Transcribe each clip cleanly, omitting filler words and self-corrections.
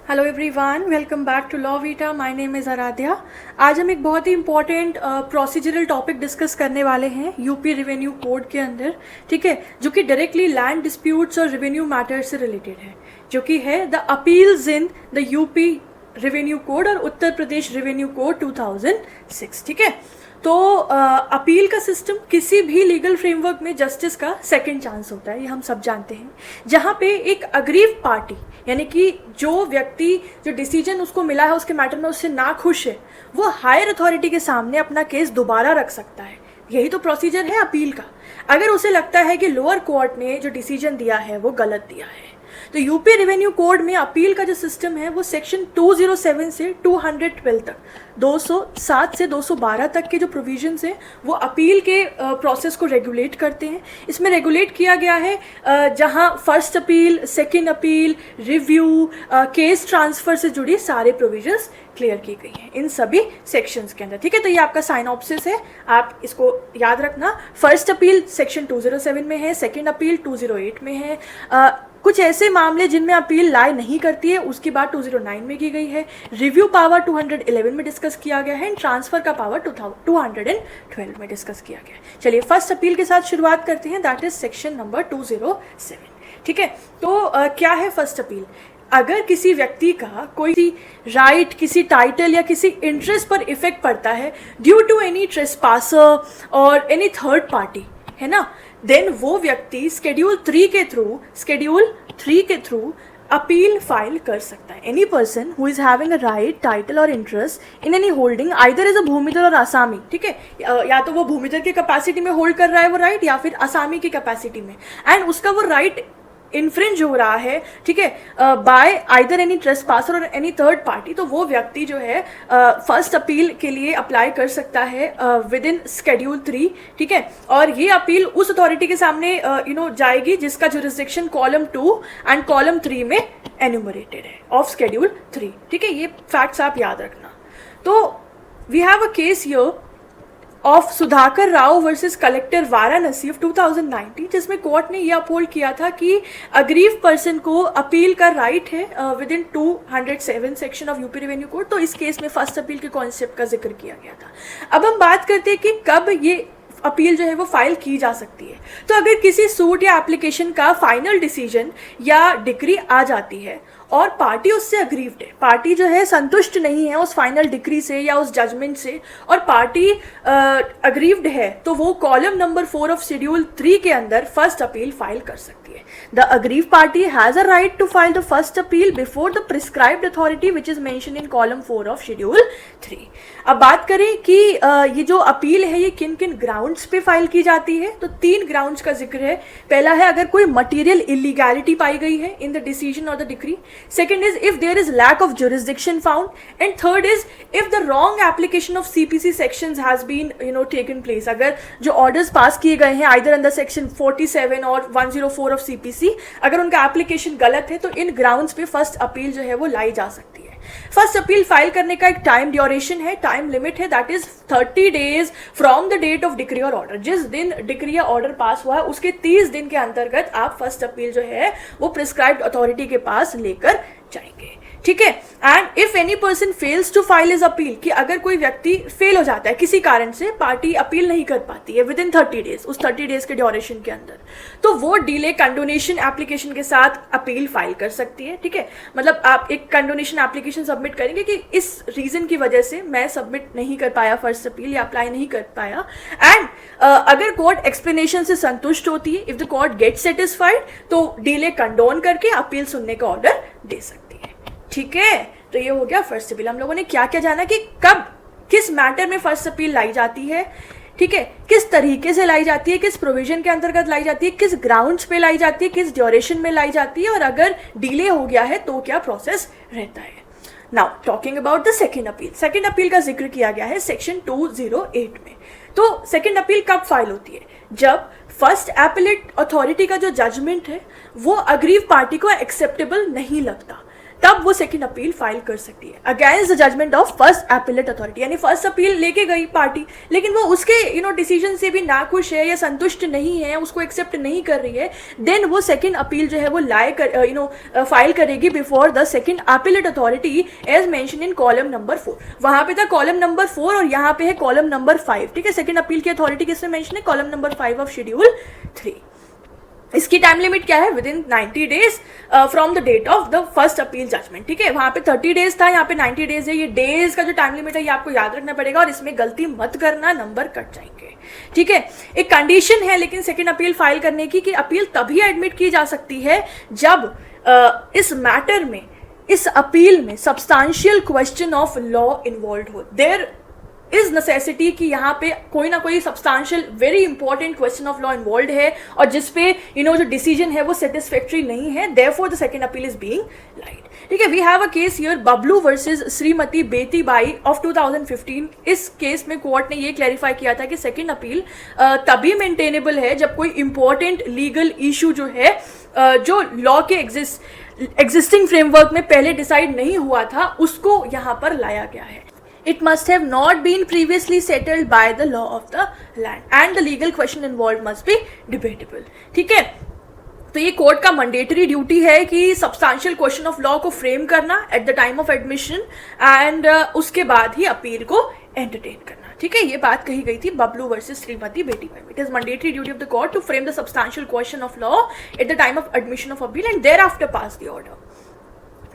Hello everyone, welcome back to law Vita. My name is Aaradhya. आज हम एक बहुत ही इंपॉर्टेंट प्रोसीजरल टॉपिक डिस्कस करने वाले हैं यूपी रेवेन्यू कोड के अंदर, ठीक है, जो कि डायरेक्टली लैंड डिस्प्यूट्स और रेवेन्यू मैटर्स से रिलेटेड है, जो कि है the appeals in the UP revenue code और उत्तर प्रदेश रेवेन्यू कोड 2006। ठीक है, तो अपील का सिस्टम किसी भी लीगल फ्रेमवर्क में जस्टिस का सेकंड चांस होता है, ये हम सब जानते हैं, जहाँ पे एक अग्रीव पार्टी यानी कि जो व्यक्ति जो डिसीजन उसको मिला है उसके मैटर में उससे ना खुश है, वो हायर अथॉरिटी के सामने अपना केस दोबारा रख सकता है। यही तो प्रोसीजर है अपील का। अगर उसे लगता है कि लोअर कोर्ट ने जो डिसीजन दिया है वो गलत दिया है, तो यूपी रेवेन्यू कोड में अपील का जो सिस्टम है वो सेक्शन 207 से 212 तक, 207 से 212 तक के जो प्रोविजंस हैं वो अपील के प्रोसेस को रेगुलेट करते हैं। इसमें रेगुलेट किया गया है जहां first appeal, second appeal, review, case transfer से जुड़ी सारे प्रोविजंस क्लियर की गई हैं इन सभी सेक्शंस के अंदर। ठीक है, तो ये आपका साइनॉप्सिस है, आप इसको याद रखना। फर्स्ट अपील सेक्शन 207 में है, सेकंड अपील 208 में है। कुछ ऐसे मामले जिनमें अपील लाई नहीं करती है उसकी बात 209 में की गई है। रिव्यू पावर 211 में डिस्कस किया गया है एंड ट्रांसफर का पावर 212 में डिस्कस किया गया है। चलिए फर्स्ट अपील के साथ शुरुआत करते हैं, दैट इज सेक्शन नंबर 207। ठीक है, तो क्या है फर्स्ट अपील? अगर किसी व्यक्ति का कोई राइट, किसी टाइटल या किसी इंटरेस्ट पर इफेक्ट पड़ता है ड्यू टू एनी ट्रेसपासर और एनी थर्ड पार्टी, है ना, देन वो व्यक्ति शेड्यूल 3 के थ्रू अपील फाइल कर सकता है। Any person who is having a right, title or interest in any holding either as a bhumidhar or asami, ठीक है, या तो वो भूमिधर की कैपेसिटी में होल्ड कर रहा है वो राइट, या फिर आसामी की कैपेसिटी में, एंड उसका वो राइट इन्फ्रिंज हो रहा है, ठीक है, बाय आइदर एनी ट्रेसपासर और एनी थर्ड पार्टी, तो वो व्यक्ति जो है फर्स्ट अपील के लिए अप्लाई कर सकता है विद इन शेड्यूल 3। ठीक है, और ये अपील उस अथॉरिटी के सामने जाएगी जिसका जुरिस्डिक्शन कॉलम 2 एंड कॉलम 3 में एन्यूमरेटेड है ऑफ शेड्यूल 3। ठीक है, ये फैक्ट्स आप याद रखना। तो we have a case here of Sudhakar Rao versus collector Varanasi of 2019, जिसमें कोर्ट ने यह अपहोल्ड किया था कि अग्रीव पर्सन को अपील का राइट है within 207 section of UP revenue code. तो इस केस में फर्स्ट अपील के कॉन्सेप्ट का जिक्र किया गया था। अब हम बात करते हैं कि कब ये अपील जो है वो फाइल की जा सकती है। तो अगर किसी सूट या एप्लीकेशन का फाइनल डिसीजन या डिक्री आ जाती है और पार्टी उससे अग्रीव्ड है, पार्टी जो है संतुष्ट नहीं है उस फाइनल डिक्री से या उस जजमेंट से, और पार्टी अग्रीव्ड है, तो वो कॉलम नंबर 4 ऑफ शेड्यूल 3 के अंदर फर्स्ट अपील फाइल कर सकती है। The aggrieved party has a right to file the first appeal before the prescribed authority which is mention in column 4 ऑफ शेड्यूल 3। अब बात करें कि ये जो अपील है ये किन किन ग्राउंड्स पे फाइल की जाती है, तो 3 ग्राउंड्स का जिक्र है। पहला है अगर कोई मटीरियल इलीगैलिटी पाई गई है इन द डिसीजन और the decree. Second is if there is lack of jurisdiction found, and third is if the wrong application of CPC sections has been taken place। अगर जो orders पास किए गए हैं either under section 47 और 104 of CPC, अगर उनका application गलत है तो इन ग्राउंड्स पे फर्स्ट अपील जो है वो लाई जा सकती है। फर्स्ट अपील फाइल करने का एक टाइम ड्यूरेशन है, टाइम लिमिट है, that is 30 days from the date of decree और ऑर्डर। जिस दिन डिक्री या ऑर्डर पास हुआ है उसके 30 दिन के अंतर्गत आप फर्स्ट अपील जो है वो प्रिस्क्राइब्ड अथॉरिटी के पास लेकर जाएंगे। ठीक है, and if any person fails to file is appeal, कि अगर कोई व्यक्ति फेल हो जाता है किसी कारण से, पार्टी अपील नहीं कर पाती है विद इन 30 days, उस 30 days के ड्यूरेशन के अंदर, तो वो डिले कंडोनेशन एप्लीकेशन के साथ अपील फाइल कर सकती है। ठीक है, मतलब आप एक कंडोनेशन एप्लीकेशन सबमिट करेंगे कि इस रीजन की वजह से मैं सबमिट नहीं कर पाया फर्स्ट अपील या अप्लाई नहीं कर पाया, एंड अगर कोर्ट एक्सप्लेनेशन से संतुष्ट होती है, if the court gate satisfied, तो डिले कंडोन करके अपील सुनने का ऑर्डर दे सकती है। ठीक है, तो ये हो गया फर्स्ट अपील। हम लोगों ने क्या क्या जाना कि कब किस मैटर में फर्स्ट अपील लाई जाती है, ठीक है, किस तरीके से लाई जाती है, किस प्रोविजन के अंतर्गत लाई जाती है, किस ग्राउंड्स पे लाई जाती है, किस ड्यूरेशन में लाई जाती है, और अगर डिले हो गया है तो क्या प्रोसेस रहता है। Now talking about the second appeal. Second appeal का जिक्र किया गया है सेक्शन 208 में। तो सेकेंड अपील कब फाइल होती है? जब फर्स्ट एपेलेट अथॉरिटी का जो जजमेंट है वो अग्रीव पार्टी को एक्सेप्टेबल नहीं लगता, तब वो सेकंड अपील फाइल कर सकती है against the judgment of first appellate authority. यानी फर्स्ट अपील लेके गई पार्टी, लेकिन वो उसके डिसीजन से भी नाखुश है या संतुष्ट नहीं है, उसको एक्सेप्ट नहीं कर रही है, देन वो सेकंड अपील जो है वो फाइल करेगी before the second appellate authority as mention in column number 4। वहां पे था कॉलम नंबर 4 और यहाँ पे है कॉलम नंबर 5। ठीक है, सेकंड अपील की अथॉरिटी किसमें मेंशन है? Column number 5 of schedule 3। इसकी टाइम लिमिट क्या है? Within 90 days from the date of the first appeal judgment. ठीक है, वहां पे 30 डेज था, यहाँ पे 90 डेज है। ये डेज का जो टाइम लिमिट है ये आपको याद रखना पड़ेगा और इसमें गलती मत करना, नंबर कट जाएंगे। ठीक है, एक कंडीशन है लेकिन सेकेंड अपील फाइल करने की कि अपील तभी एडमिट की जा सकती है जब इस मैटर में, इस अपील में substantial question of law involve हो। देयर इज नेसेसिटी कि यहाँ पे कोई ना कोई substantial very important question of law involve है और जिसपे जो डिसीजन है वो सेटिस्फैक्टरी नहीं है, therefore the second appeal is being laid. ठीक है, we have a case here Bablu versus Shrimati Beti Bai of 2015। इस केस में कोर्ट ने ये क्लैरिफाई किया था कि सेकंड अपील तभी मेंटेनेबल है जब कोई इंपॉर्टेंट लीगल इशू जो है जो लॉ के एग्जिस्टिंग फ्रेमवर्क में पहले डिसाइड नहीं हुआ था उसको यहाँ पर लाया गया है। It must have not been previously settled by the law of the land and the legal question involved must be debatable। ठीक है, तो ये कोर्ट का मैंडेटरी ड्यूटी है कि सब्सटैंशियल क्वेश्चन ऑफ लॉ को फ्रेम करना eight the time of admission and उसके बाद ही अपील को एंटरटेन करना। ठीक है, ये बात कही गई थी Bablu versus Shrimati Beti Bai. It is mandatory duty of the court to frame the substantial question of law at the time of admission of appeal and thereafter pass the order.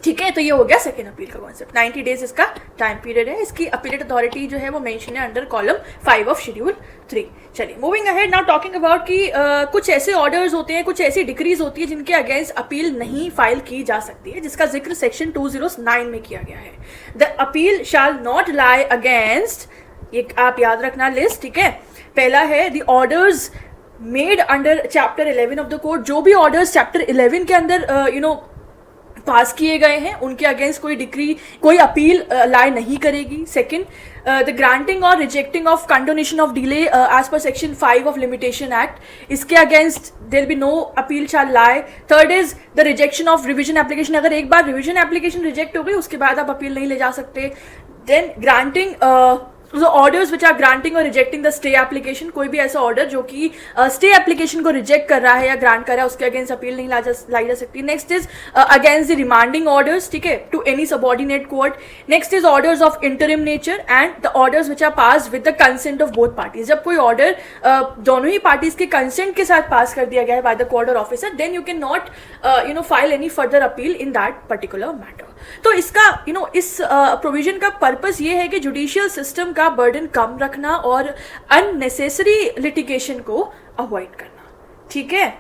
ठीक है, तो ये हो गया सेकेंड अपील का कॉन्सेप्ट। 90 डेज इसका time period है। इसकी अपीलेट अथॉरिटी जो है वो मेंशन है अंडर कॉलम 5 ऑफ शेड्यूल 3। चलिए moving ahead, now talking about कि कुछ ऐसे ऑर्डर्स होते हैं, कुछ ऐसी डिक्रीज होती है जिनके अगेंस्ट अपील नहीं फाइल की जा सकती है, जिसका जिक्र सेक्शन 209 में किया गया है। The appeal shall not lie against, ये आप याद रखना लिस्ट। ठीक है, पहला है the orders made under chapter 11 of the code. जो भी ऑर्डर्स चैप्टर 11 के अंदर पास किए गए हैं उनके अगेंस्ट कोई डिक्री, कोई अपील लाई नहीं करेगी। सेकंड, द ग्रांटिंग और rejecting of condonation of delay as per section 5 of limitation act, इसके against there be no appeal shall lie. Third is the rejection of revision application, अगर एक बार revision application reject हो गई उसके बाद आप appeal नहीं ले जा सकते। Then granting the orders which are granting or rejecting the stay application, कोई भी ऐसा ऑर्डर जो कि स्टे एप्लीकेशन को रिजेक्ट कर रहा है या ग्रांट कर रहा है उसके अगेंस्ट अपील नहीं लाई जा सकती। Next is against the remanding orders, ठीक है, to any subordinate court. Next is orders of interim nature and the orders which are pass with the consent of both parties. जब कोई ऑर्डर दोनों ही parties के कंसेंट के साथ पास कर दिया गया है बाय द कोर्ट और officer, then you can not file any further appeal in that particular matter. तो इसका इस प्रोविजन का पर्पस ये है कि जुडिशियल सिस्टम का बर्डन कम रखना और अननेसेसरी लिटिगेशन को अवॉइड करना। ठीक है,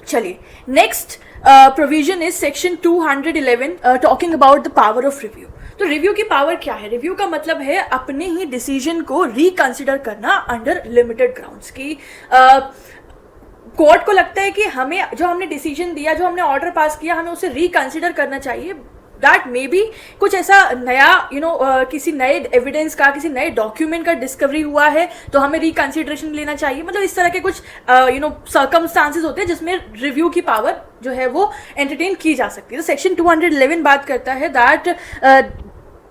चलिए next provision is section 211 talking about the power of review. तो रिव्यू की पावर क्या है? रिव्यू का मतलब है अपने ही डिसीजन को रिकंसिडर करना अंडर लिमिटेड ग्राउंड्स की। कोर्ट को लगता है कि हमें जो हमने डिसीजन दिया, जो हमने ऑर्डर पास किया, हमें उसे रिकंसिडर करना चाहिए। दैट मे बी कुछ ऐसा नया किसी नए एविडेंस का, किसी नए डॉक्यूमेंट का डिस्कवरी हुआ है तो हमें रिकंसिडरेशन लेना चाहिए। मतलब इस तरह के कुछ सर्कमस्टांसेस होते हैं जिसमें रिव्यू की पावर जो है वो एंटरटेन की जा सकती है। तो सेक्शन 211 बात करता है that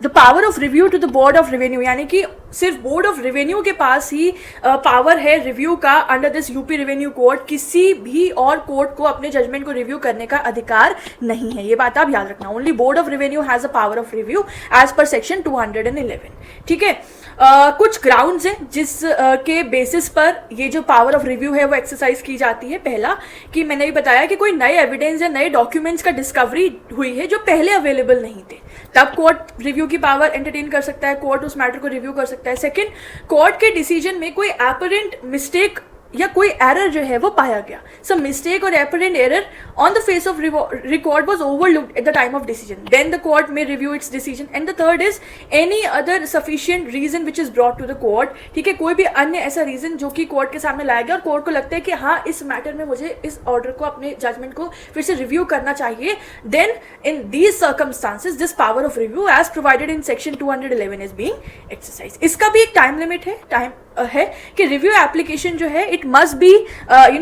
the power of review to the board of revenue, यानी कि सिर्फ बोर्ड ऑफ रेवेन्यू के पास ही पावर है रिव्यू का under this UP revenue code. किसी भी और कोर्ट को अपने जजमेंट को रिव्यू करने का अधिकार नहीं है, ये बात आप याद रखना। Only board of revenue has a power of review as per section 211। ठीक है, कुछ ग्राउंड्स हैं जिस के बेसिस पर ये जो पावर ऑफ रिव्यू है वो एक्सरसाइज की जाती है। पहला कि मैंने भी बताया कि कोई नए एविडेंस या नए डॉक्यूमेंट्स का डिस्कवरी हुई है जो पहले अवेलेबल नहीं थे, तब कोर्ट रिव्यू की पावर एंटरटेन कर सकता है, कोर्ट उस मैटर को रिव्यू कर सकता है। सेकंड, कोर्ट के डिसीजन में कोई एपरेंट मिस्टेक या कोई एरर जो है वो पाया गया, सम मिस्टेक और apparent error on the face of record was overlooked at the time of decision, then the court may review its decision. And the third is any other sufficient reason which is brought to the court. ठीक है, कोई भी अन्य ऐसा reason जो कि court के सामने लाया गया और कोर्ट को लगता है कि हाँ इस मैटर में मुझे इस ऑर्डर को, अपने जजमेंट को फिर से रिव्यू करना चाहिए, then in these circumstances this power of review as provided in section 211 is being exercise. इसका भी एक टाइम लिमिट है, टाइम है कि रिव्यू एप्लीकेशन जो है it it must be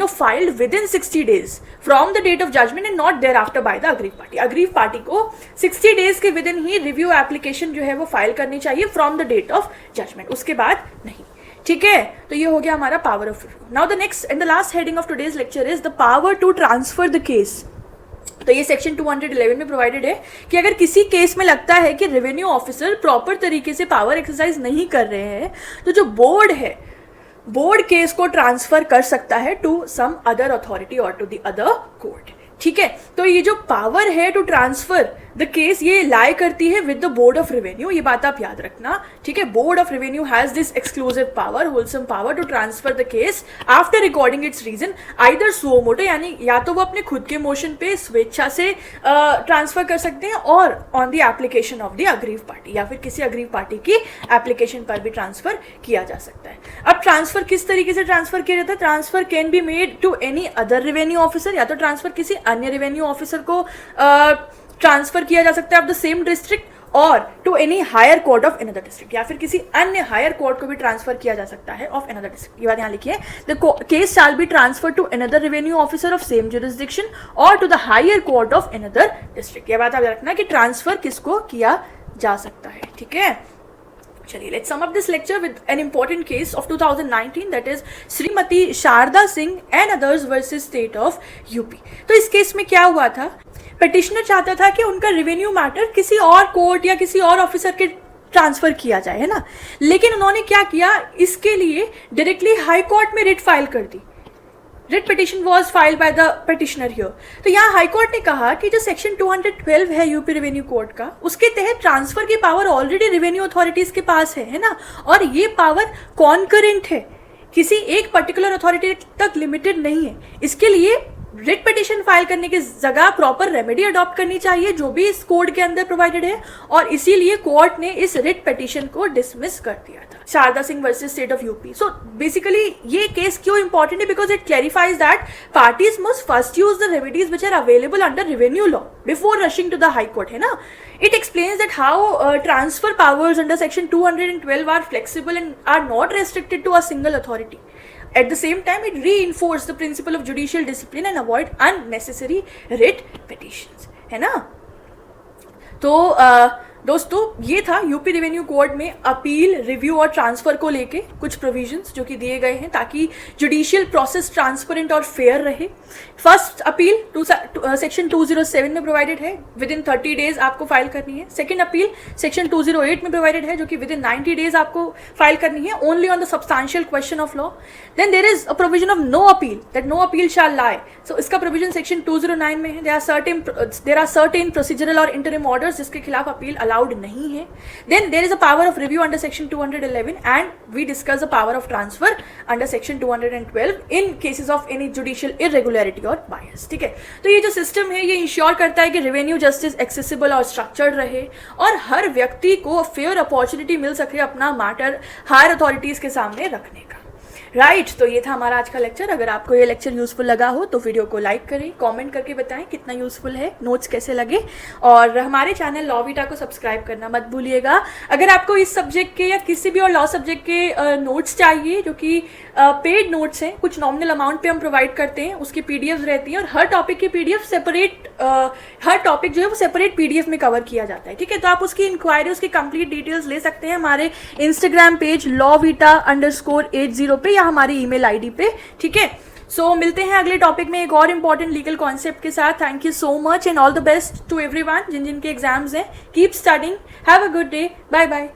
filed within 60 days from the date of judgment and not thereafter by the aggrieved party. aggrieved party को 60 days के within ही review application जो है वो फाइल करनी चाहिए from the date of judgment, उसके बाद नहीं. ठीक है, तो ये हो गया हमारा power of review. Now the next and the last heading of today's lecture is the power to transfer the case. तो ये सेक्शन 211 में प्रोवाइडेड है कि अगर किसी केस में लगता है कि रेवेन्यू ऑफिसर प्रॉपर तरीके से पावर एक्सरसाइज नहीं कर रहे हैं, तो जो बोर्ड है, बोर्ड केस को ट्रांसफर कर सकता है टू सम अदर अथॉरिटी और टू द अदर कोर्ट. ठीक है, तो ये जो पावर है टू ट्रांसफर द केस, ये लाई करती है with the board of revenue. ये बात आप याद रखना. ठीक है, board of revenue has this exclusive power, wholesome power to transfer the case after recording its reason either suo motu, यानी या तो वो अपने खुद के मोशन पे स्वेच्छा से ट्रांसफर कर सकते हैं, और on the application of the aggrieved party, या फिर किसी अग्रीव पार्टी की एप्लीकेशन पर भी ट्रांसफर किया जा सकता है. अब ट्रांसफर किस तरीके से ट्रांसफर किया जाता है? Transfer can be made to any other revenue officer, या तो ट्रांसफर किसी अन्य रेवेन्यू ऑफिसर को ट्रांसफर किया जा सकता है ऑफ द सेम डिस्ट्रिक्ट, और to any higher court of another district, या फिर किसी अन्य हायर कोर्ट को भी ट्रांसफर किया जा सकता है ऑफ अनदर डिस्ट्रिक्ट. ये बात यहाँ लिखिए, the case shall be transfer to another revenue officer of same jurisdiction और to the higher court of another district. ये बात आप रखना कि ट्रांसफर किसको किया जा सकता है. ठीक है, चलिए let's sum up this lecture with an important case of 2019, that is Shrimati Sharda Singh and others versus state of UP. तो इस केस में क्या हुआ था? पिटिशनर चाहता था कि उनका रेवेन्यू मैटर किसी और कोर्ट या किसी और ऑफिसर के ट्रांसफर किया जाए, है ना, लेकिन उन्होंने क्या किया, इसके लिए डायरेक्टली हाई कोर्ट में रिट फाइल कर दी. Writ petition was filed by the petitioner here. तो यहाँ हाई कोर्ट ने कहा कि जो सेक्शन 212 है यूपी रेवेन्यू कोड का, उसके तहत ट्रांसफर की पावर ऑलरेडी रेवेन्यू अथॉरिटीज के पास है ना, और ये पावर कॉन्करेंट है, किसी एक पर्टिकुलर अथॉरिटी तक लिमिटेड नहीं है. इसके लिए रिट पिटिशन फाइल करने की जगह प्रॉपर रेमेडी अडॉप्ट करनी चाहिए जो भी इस कोड के अंदर प्रोवाइडेड है, और इसीलिए कोर्ट ने इस रिट पिटिशन को डिसमिस कर दिया था. Sharda Singh versus state of UP. So basically ये केस क्यों इंपॉर्टेंट है? Because it clarifies that parties must first use the remedies which are available under revenue law before rushing to the high court, है ना. It explains that how transfer powers under section 212 are flexible and are not restricted to a single authority. At the same time, it reinforces the principle of judicial discipline and avoid unnecessary writ petitions, है ना. तो दोस्तों ये था UP revenue code में appeal, review और transfer को लेके कुछ प्रोविजंस जो कि दिए गए हैं ताकि जुडिशियल प्रोसेस ट्रांसपेरेंट और फेयर रहे. फर्स्ट अपील सेक्शन 207 में प्रोवाइडेड है, विद इन 30 डेज आपको फाइल करनी है. सेकंड अपील सेक्शन 208 में प्रोवाइडेड है, जो कि विद इन 90 डेज आपको फाइल करनी है, only on the substantial question of law. Then there is a provision of no appeal, that no appeal shall lie. So इसका प्रोविजन सेक्शन 209 में है. देयर आर सर्टेन प्रोसीजरल और interim orders जिसके खिलाफ appeal allowed नहीं है. Then there is a power of review under section 211 and we discuss the power of transfer under section 212 in cases of any judicial irregularity or bias. ठीक है, तो ये जो सिस्टम है ये इंश्योर करता है कि रेवेन्यू जस्टिस एक्सेसिबल और स्ट्रक्चर्ड रहे और हर व्यक्ति को फेयर अपॉर्चुनिटी मिल सके अपना मैटर हायर अथॉरिटीज के सामने रखने का. राइट, तो ये था हमारा आज का लेक्चर. अगर आपको ये लेक्चर यूजफुल लगा हो तो वीडियो को लाइक करें, कमेंट करके बताएं कितना यूजफुल है, नोट्स कैसे लगे, और हमारे चैनल लॉ वीटा को सब्सक्राइब करना मत भूलिएगा. अगर आपको इस सब्जेक्ट के या किसी भी और लॉ सब्जेक्ट के नोट्स चाहिए जो कि पेड नोट्स हैं, कुछ नॉमिनल अमाउंट पे हम प्रोवाइड करते हैं, उसकी पीडीएफ रहती है और हर टॉपिक की पीडीएफ सेपरेट, हर टॉपिक जो है वो सेपरेट पीडीएफ में कवर किया जाता है. ठीक है, तो आप उसकी इंक्वायरी, उसकी कंप्लीट डिटेल्स ले सकते हैं हमारे इंस्टाग्राम पेज lawvita_80 पे या हमारी ईमेल आईडी पे. ठीक है, सो मिलते हैं अगले टॉपिक में एक और इंपॉर्टेंट लीगल कॉन्सेप्ट के साथ. Thank you so much and all the best to everyone जिन जिनके एग्जाम्स हैं. Keep studying, have a good day, bye bye.